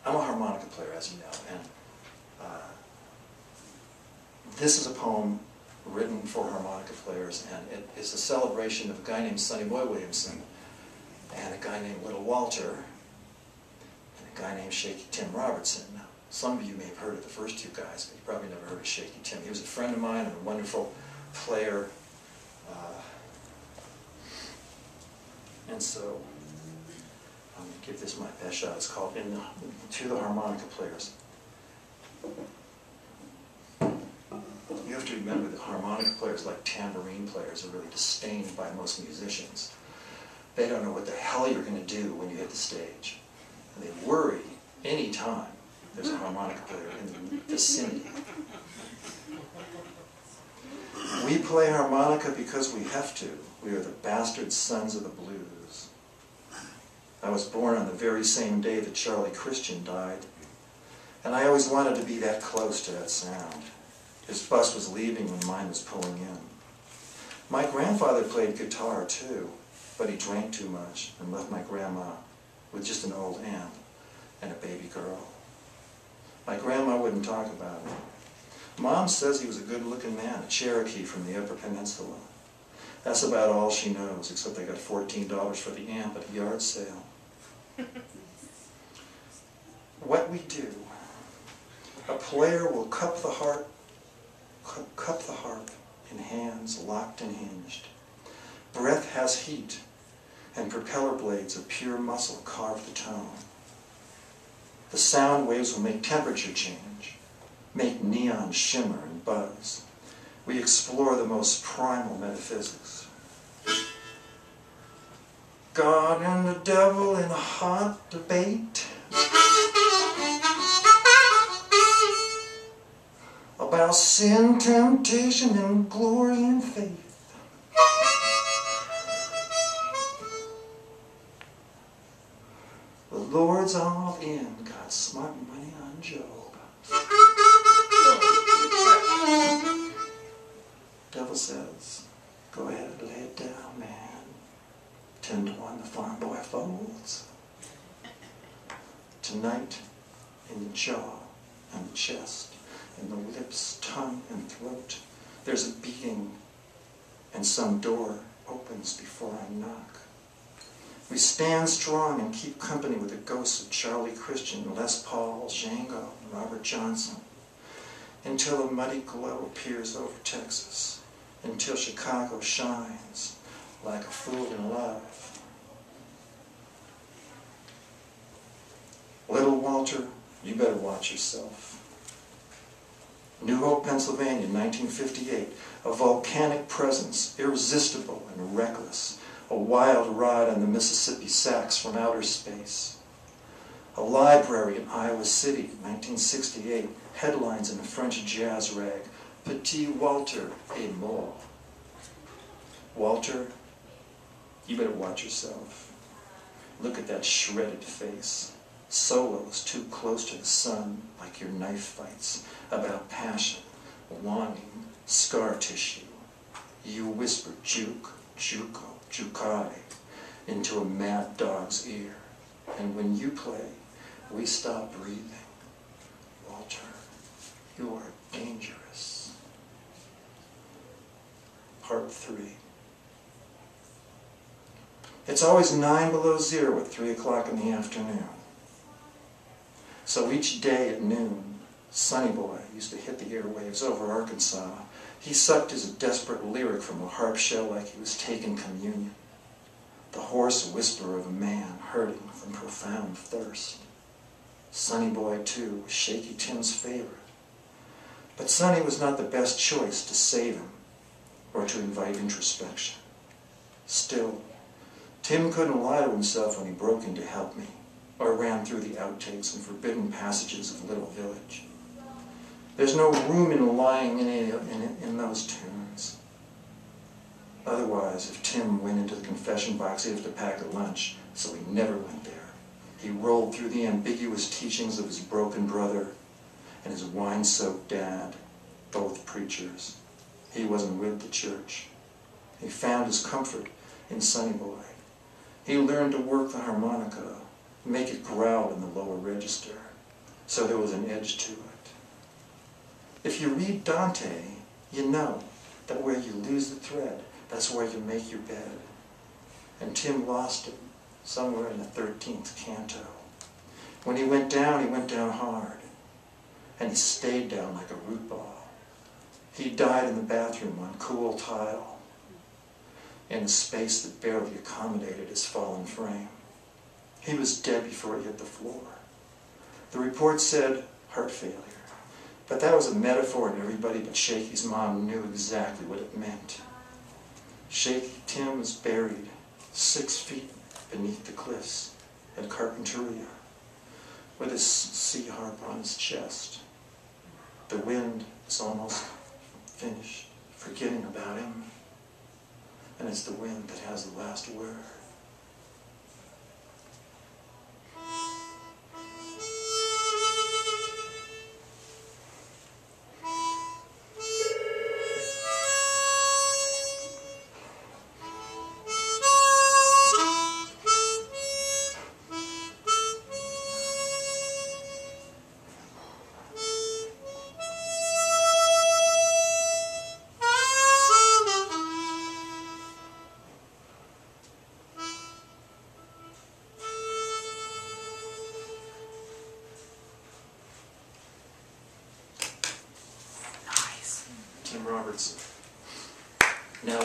I'm a harmonica player, as you know, and this is a poem written for harmonica players, and it is a celebration of a guy named Sonny Boy Williamson, and a guy named Little Walter, and a guy named Shaky Tim Robertson. Now, some of you may have heard of the first two guys, but you probably never heard of Shaky Tim. He was a friend of mine and a wonderful player. And so, I'm going to give this my best shot. It's called To the Harmonica Players. You have to remember that harmonica players, like tambourine players, are really disdained by most musicians. They don't know what the hell you're going to do when you hit the stage. And they worry any time there's a harmonica player in the vicinity. We play harmonica because we have to. We are the bastard sons of the blues. I was born on the very same day that Charlie Christian died, and I always wanted to be that close to that sound. His bus was leaving when mine was pulling in. My grandfather played guitar too, but he drank too much and left my grandma with just an old aunt and a baby girl. My grandma wouldn't talk about it. Mom says he was a good-looking man, a Cherokee from the Upper Peninsula. That's about all she knows, except they got $14 for the amp at a yard sale. What we do, a player will cup the harp in hands locked and hinged. Breath has heat, and propeller blades of pure muscle carve the tone. The sound waves will make temperature change, make neon shimmer and buzz. We explore the most primal metaphysics. God and the devil in a hot debate about sin, temptation, and glory and faith. The Lord's all in, got smart money on Job. Devil says, go ahead and lay it down, man. 10-1 the farm boy folds. Tonight, in the jaw and the chest, in the lips, tongue, and throat, there's a beating, and some door opens before I knock. We stand strong and keep company with the ghosts of Charlie Christian, Les Paul, Django, and Robert Johnson, until a muddy glow appears over Texas, until Chicago shines like a fool in love. Little Walter, you better watch yourself. New Hope, Pennsylvania, 1958. A volcanic presence, irresistible and reckless. A wild ride on the Mississippi sax from outer space. A library in Iowa City, 1968. Headlines in a French jazz rag. Petit Walter et mort. Walter, you better watch yourself. Look at that shredded face. Solos too close to the sun, like your knife fights, about passion, longing, scar tissue. You whisper juke, juco, jukai, into a mad dog's ear. And when you play, we stop breathing. Walter, you are dangerous. Part 3. It's always 9 below zero at 3 o'clock in the afternoon. So each day at noon, Sonny Boy used to hit the airwaves over Arkansas. He sucked his desperate lyric from a harp shell like he was taking communion. The hoarse whisper of a man hurting from profound thirst. Sonny Boy, too, was Shaky Tim's favorite. But Sonny was not the best choice to save him or to invite introspection. Still, Tim couldn't lie to himself when he broke in to help me, or ran through the outtakes and forbidden passages of Little Village. There's no room in lying in those tunes. Otherwise, if Tim went into the confession box, he'd have to pack a lunch, so he never went there. He rolled through the ambiguous teachings of his broken brother and his wine-soaked dad, both preachers. He wasn't with the church. He found his comfort in Sonny Boy. He learned to work the harmonica, make it growl in the lower register. so there was an edge to it. If you read Dante, you know that where you lose the thread, that's where you make your bed. And Tim lost it somewhere in the 13th canto. When he went down hard. And he stayed down like a root ball. He died in the bathroom on cool tile, in a space that barely accommodated his fallen frame. He was dead before he hit the floor. The report said heart failure, but that was a metaphor and everybody but Shaky's mom knew exactly what it meant. Shaky Tim was buried 6 feet beneath the cliffs at Carpinteria, with his sea harp on his chest. The wind is almost finished forgetting about him, and it's the wind that has the last word. Tim Robertson. Now,